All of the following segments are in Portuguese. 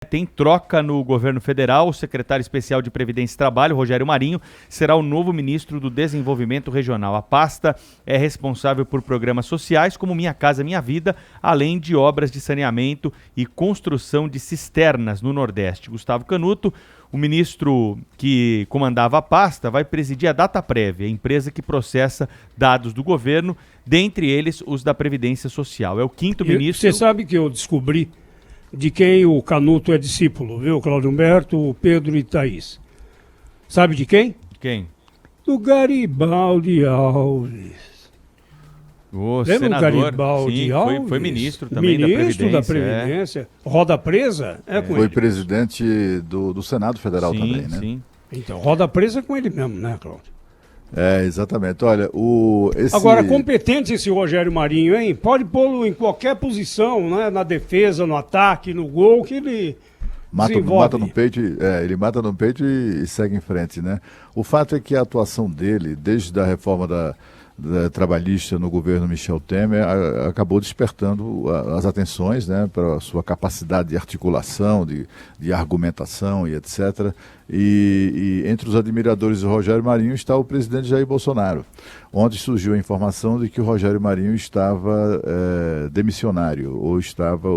Tem troca no governo federal. O secretário especial de Previdência e Trabalho, Rogério Marinho, será o novo ministro do Desenvolvimento Regional. A pasta é responsável por programas sociais como Minha Casa Minha Vida, além de obras de saneamento e construção de cisternas no Nordeste. Gustavo Canuto, o ministro que comandava a pasta, vai presidir a Dataprévia, empresa que processa dados do governo, dentre eles os da Previdência Social. É o quinto ministro... Você sabe que eu descobri de quem o Canuto é discípulo, viu? Cláudio Humberto, Pedro e Thaís. Sabe de quem? Quem? Do Garibaldi Alves. O Lembra senador, o Garibaldi sim, Alves? foi ministro também Ministro da da Previdência. Roda Presa é com Foi ele. presidente do Senado Federal também, né? Sim. Então, Roda Presa é com ele mesmo, né, Cláudio? Exatamente. Olha, Agora, competente esse Rogério Marinho, hein? Pode pô-lo em qualquer posição, né? Na defesa, no ataque, no gol, que ele mata no peito, ele mata no peito e segue em frente, né? O fato é que a atuação dele, desde a reforma da trabalhista no governo Michel Temer, acabou despertando as atenções, né, para a sua capacidade de articulação, de argumentação e etc. E entre os admiradores do Rogério Marinho está o presidente Jair Bolsonaro. Ontem surgiu a informação de que o Rogério Marinho estava demissionário, ou estava,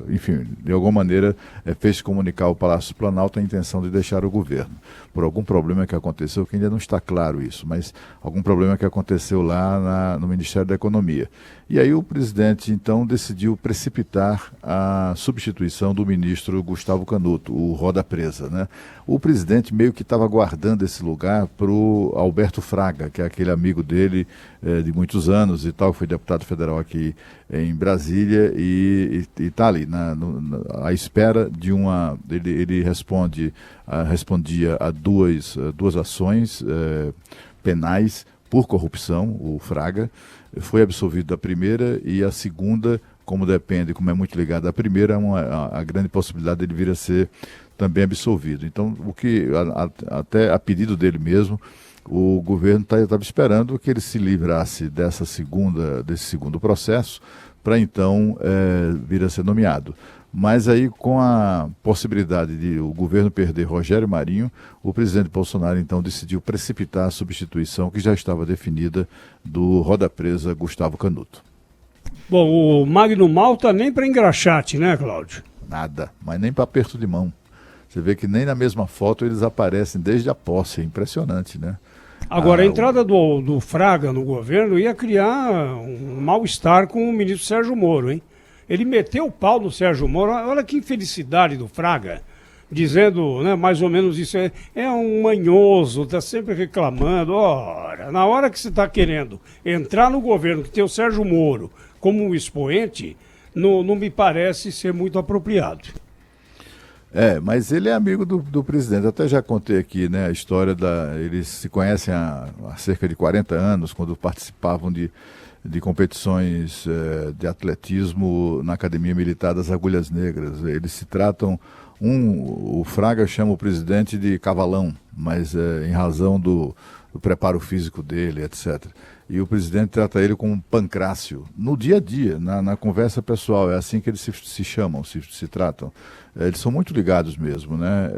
enfim, de alguma maneira fez comunicar ao Palácio do Planalto a intenção de deixar o governo. Por algum problema que aconteceu, que ainda não está claro isso, mas algum problema que aconteceu lá no Ministério da Economia. E aí o presidente, então, decidiu precipitar a substituição do ministro Gustavo Canuto, o Roda Presa, né? O presidente meio que estava guardando esse lugar para o Alberto Fraga, que é aquele amigo dele de muitos anos e tal, foi deputado federal aqui em Brasília e está ali à espera de uma... Ele respondia a duas ações penais por corrupção, o Fraga. Foi absolvido da primeira e a segunda, como é muito ligado à primeira, a grande possibilidade dele vir a ser também absolvido. Então, até a pedido dele mesmo, o governo estava esperando que ele se livrasse desse segundo processo para então vir a ser nomeado. Mas aí, com a possibilidade de o governo perder Rogério Marinho, o presidente Bolsonaro então decidiu precipitar a substituição que já estava definida do Roda Presa Gustavo Canuto. Bom, o Magno Malta nem para engraxate, né, Cláudio? Nada, mas nem para aperto de mão. Você vê que nem na mesma foto eles aparecem desde a posse, é impressionante, né? Agora, a entrada do Fraga no governo ia criar um mal-estar com o ministro Sérgio Moro, hein? Ele meteu o pau no Sérgio Moro, olha que infelicidade do Fraga, dizendo, né, mais ou menos isso, é um manhoso, está sempre reclamando. Ora, na hora que você está querendo entrar no governo, que tem o Sérgio Moro como um expoente, não me parece ser muito apropriado. Mas ele é amigo do presidente. Até já contei aqui, né, a história eles se conhecem há cerca de 40 anos, quando participavam de competições de atletismo na Academia Militar das Agulhas Negras. Eles se tratam, o Fraga chama o presidente de cavalão, mas em razão do preparo físico dele, etc. E o presidente trata ele como um pancrácio. No dia a dia, na conversa pessoal, é assim que eles se chamam, se tratam. Eles são muito ligados mesmo, né?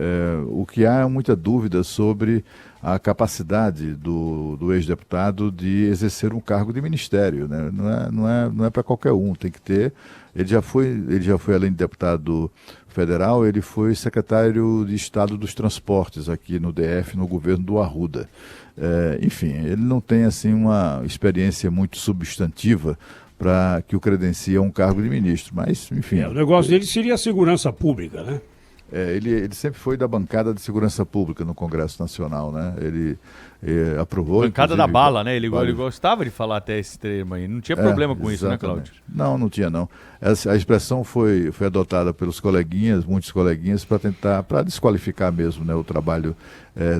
O que há é muita dúvida sobre a capacidade do ex-deputado de exercer um cargo de ministério, né? Não é para qualquer um, tem que ter. Ele já foi, além de deputado federal, ele foi secretário de Estado dos Transportes aqui no DF, no governo do Arruda. Enfim, ele não tem assim uma experiência muito substantiva para que o credencie a um cargo de ministro, mas enfim. O negócio dele seria a segurança pública, né? Ele sempre foi da bancada de segurança pública no Congresso Nacional, né? Ele aprovou... Bancada da bala, né? Ele gostava de falar até esse termo aí. Não tinha problema com isso, né, Cláudio? Não tinha, não. A expressão foi adotada pelos coleguinhas, muitos coleguinhas, para desqualificar mesmo, né, o trabalho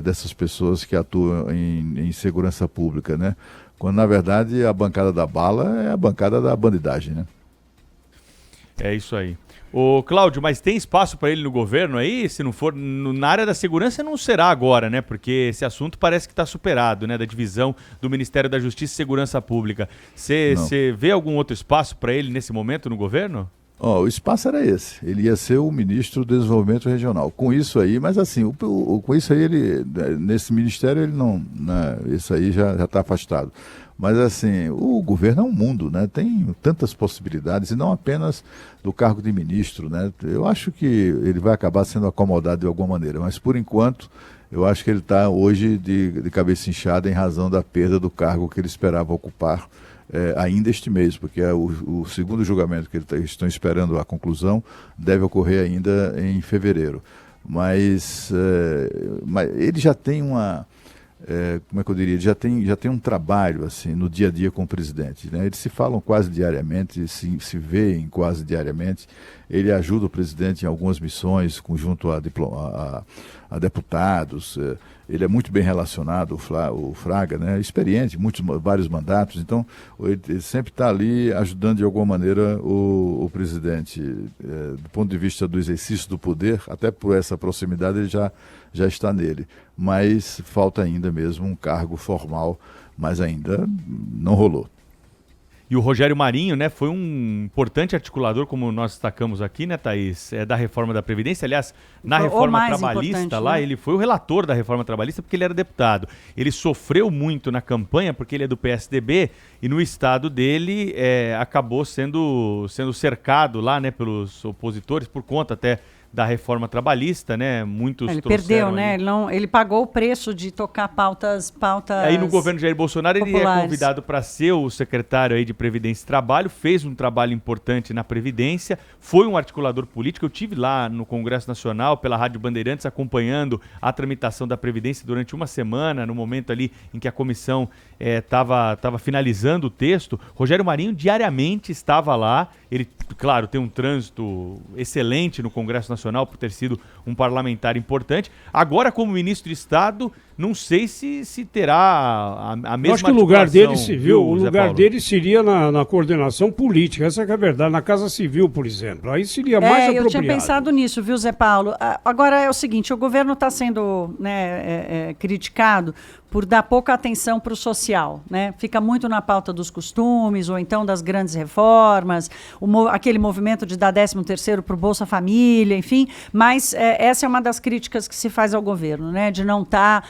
dessas pessoas que atuam em segurança pública, né? Quando, na verdade, a bancada da bala é a bancada da bandidagem, né? É isso aí. Ô, Cláudio, mas tem espaço para ele no governo aí? Se não for na área da segurança, não será agora, né? Porque esse assunto parece que está superado, né? Da divisão do Ministério da Justiça e Segurança Pública. Você vê algum outro espaço para ele nesse momento no governo? O espaço era esse. Ele ia ser o ministro do Desenvolvimento Regional. Com isso aí, mas assim, com isso aí, nesse ministério, ele não. Né, isso aí já está afastado. Mas assim, o governo é um mundo, né? Tem tantas possibilidades, e não apenas do cargo de ministro, né? Eu acho que ele vai acabar sendo acomodado de alguma maneira, mas por enquanto, eu acho que ele está hoje de cabeça inchada em razão da perda do cargo que ele esperava ocupar ainda este mês, porque o segundo julgamento que eles estão esperando a conclusão deve ocorrer ainda em fevereiro. Mas ele já tem como é que eu diria, já tem um trabalho assim, no dia a dia com o presidente, né? Eles se falam quase diariamente, se veem quase diariamente. Ele ajuda o presidente em algumas missões, junto a deputados. Ele é muito bem relacionado, o Fraga, né? Experiente, vários mandatos. Então, ele sempre está ali ajudando de alguma maneira o presidente. Do ponto de vista do exercício do poder, até por essa proximidade, ele já está nele. Mas falta ainda mesmo um cargo formal, mas ainda não rolou. E o Rogério Marinho, né, foi um importante articulador, como nós destacamos aqui, né, Thaís, da reforma da Previdência. Aliás, na reforma trabalhista lá, né? Ele foi o relator da reforma trabalhista porque ele era deputado. Ele sofreu muito na campanha porque ele é do PSDB e no estado dele acabou sendo cercado lá, né, pelos opositores por conta até da reforma trabalhista, né? Muitos ele perdeu, né? Ele pagou o preço de tocar pautas. Aí no governo Jair Bolsonaro populares. Ele é convidado para ser o secretário aí de Previdência e Trabalho, fez um trabalho importante na Previdência, foi um articulador político. Eu tive lá no Congresso Nacional pela Rádio Bandeirantes acompanhando a tramitação da Previdência durante uma semana, no momento ali em que a comissão estava finalizando o texto. Rogério Marinho diariamente estava lá. Ele, claro, tem um trânsito excelente no Congresso Nacional por ter sido um parlamentar importante. Agora, como ministro de Estado, não sei se terá a mesma. Eu acho que o lugar dele dele seria na coordenação política. Essa é a verdade. Na Casa Civil, por exemplo. Aí seria mais apropriado. Eu tinha pensado nisso, viu, Zé Paulo? Agora é o seguinte, o governo está sendo criticado por dar pouca atenção para o social, né? Fica muito na pauta dos costumes, ou então das grandes reformas, aquele movimento de dar 13º para o Bolsa Família, enfim, mas essa é uma das críticas que se faz ao governo, né? De não estar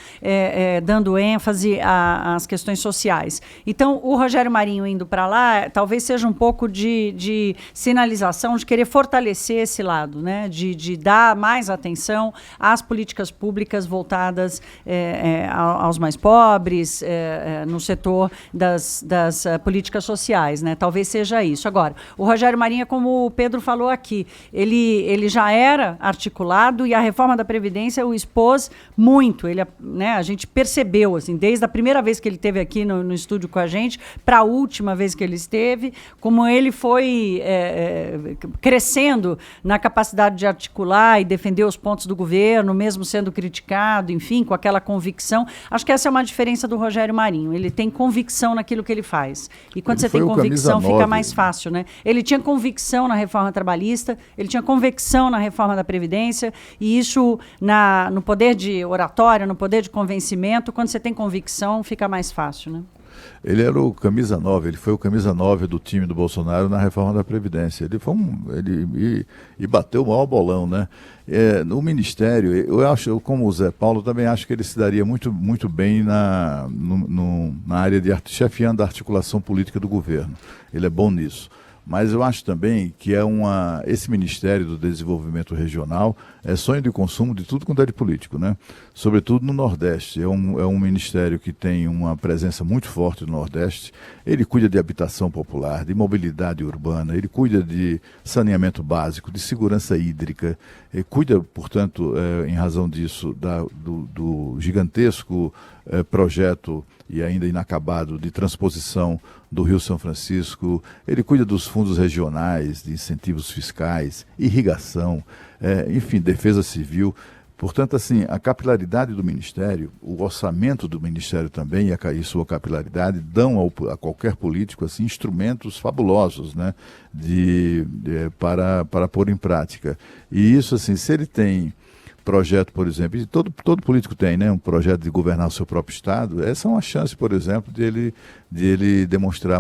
dando ênfase às questões sociais. Então, o Rogério Marinho indo para lá, talvez seja um pouco de sinalização de querer fortalecer esse lado, né? De dar mais atenção às políticas públicas voltadas aos mais pobres, no setor das políticas sociais, né? Talvez seja isso. Agora, o Rogério Marinho, como o Pedro falou aqui, ele já era articulado e a reforma da Previdência o expôs muito. Ele, né, a gente percebeu, assim, desde a primeira vez que ele esteve aqui no estúdio com a gente, para a última vez que ele esteve, como ele foi crescendo na capacidade de articular e defender os pontos do governo, mesmo sendo criticado, enfim, com aquela convicção. Acho que essa é uma diferença do Rogério Marinho. Ele tem convicção naquilo que ele faz. E quando você tem convicção, fica mais fácil, né? Ele tinha convicção na reforma trabalhista, ele tinha convicção na reforma da Previdência, e isso no poder de oratória, no poder de convencimento, quando você tem convicção, fica mais fácil, né? Ele era o camisa 9, ele foi o camisa 9 do time do Bolsonaro na reforma da Previdência. Ele foi e bateu o maior bolão, né? No Ministério, eu acho, como o Zé Paulo, também acho que ele se daria muito, muito bem na área de chefiando a articulação política do governo. Ele é bom nisso. Mas eu acho também que esse Ministério do Desenvolvimento Regional é sonho de consumo de tudo quanto é de político, né? Sobretudo no Nordeste. É um ministério que tem uma presença muito forte no Nordeste. Ele cuida de habitação popular, de mobilidade urbana, ele cuida de saneamento básico, de segurança hídrica, ele cuida, portanto, em razão disso, do gigantesco projeto e ainda inacabado de transposição do Rio São Francisco. Ele cuida dos fundos regionais, de incentivos fiscais, irrigação, enfim, defesa civil. Portanto, assim, a capilaridade do Ministério, o orçamento do Ministério também e sua capilaridade dão a qualquer político assim, instrumentos fabulosos, né, para pôr em prática. E isso, assim, se ele tem projeto, por exemplo, e todo político tem, né, um projeto de governar o seu próprio estado, essa é uma chance, por exemplo, de ele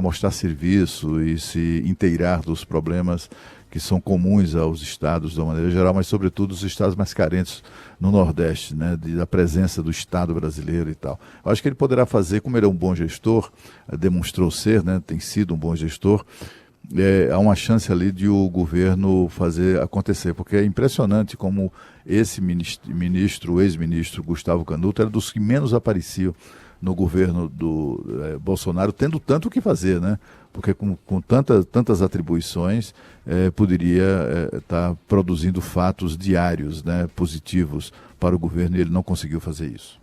mostrar serviço e se inteirar dos problemas que são comuns aos estados de uma maneira geral, mas sobretudo os estados mais carentes no Nordeste, né, da presença do Estado brasileiro e tal. Eu acho que ele poderá fazer, como ele é um bom gestor, demonstrou ser, né, tem sido um bom gestor, há uma chance ali de o governo fazer acontecer, porque é impressionante como esse o ex-ministro Gustavo Canuto era dos que menos apareciam no governo do Bolsonaro, tendo tanto o que fazer, né? Porque com tantas atribuições poderia estar produzindo fatos diários, né, positivos para o governo, e ele não conseguiu fazer isso.